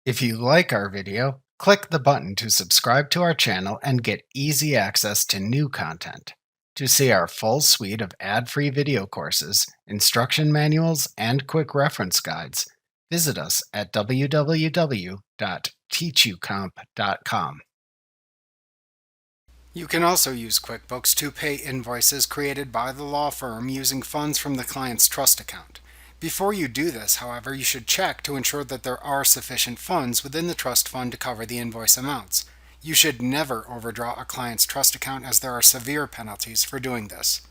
If you like our video, click the button to subscribe to our channel and get easy access to new content. To see our full suite of ad-free video courses, instruction manuals, and quick reference guides, visit us at www.teachucomp.com. You can also use QuickBooks to pay invoices created by the law firm using funds from the client's trust account. Before you do this, however, you should check to ensure that there are sufficient funds within the trust fund to cover the invoice amounts. You should never overdraw a client's trust account as there are severe penalties for doing this.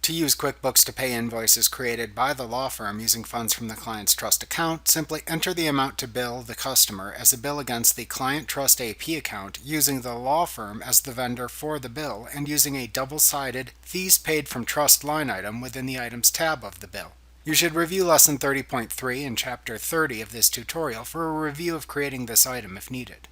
To use QuickBooks to pay invoices created by the law firm using funds from the client's trust account, simply enter the amount to bill the customer as a bill against the client trust AP account using the law firm as the vendor for the bill and using a double-sided Fees Paid from Trust line item within the Items tab of the bill. You should review Lesson 30.3 in Chapter 30 of this tutorial for a review of creating this item if needed.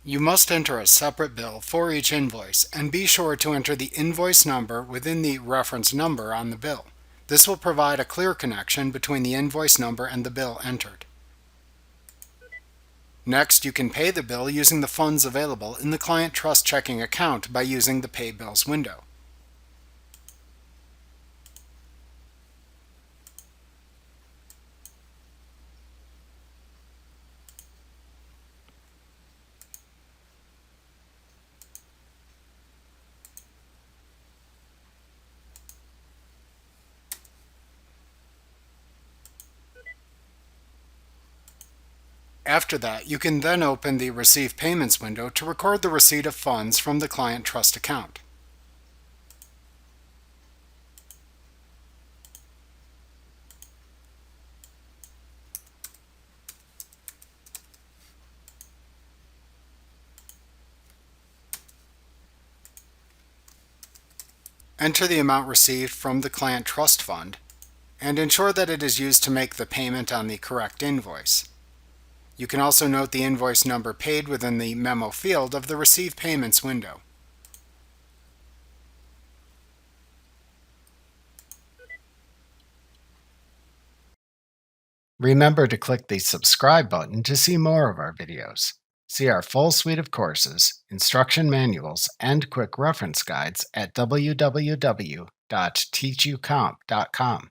You must enter a separate bill for each invoice, and be sure to enter the invoice number within the reference number on the bill. This will provide a clear connection between the invoice number and the bill entered. Next, you can pay the bill using the funds available in the Client Trust checking account by using the Pay Bills window. After that, you can then open the Receive Payments window to record the receipt of funds from the Client Trust account. Enter the amount received from the Client Trust Fund, and ensure that it is used to make the payment on the correct invoice. You can also note the invoice number paid within the memo field of the Receive Payments window. Remember to click the subscribe button to see more of our videos. See our full suite of courses, instruction manuals, and quick reference guides at www.teachucomp.com.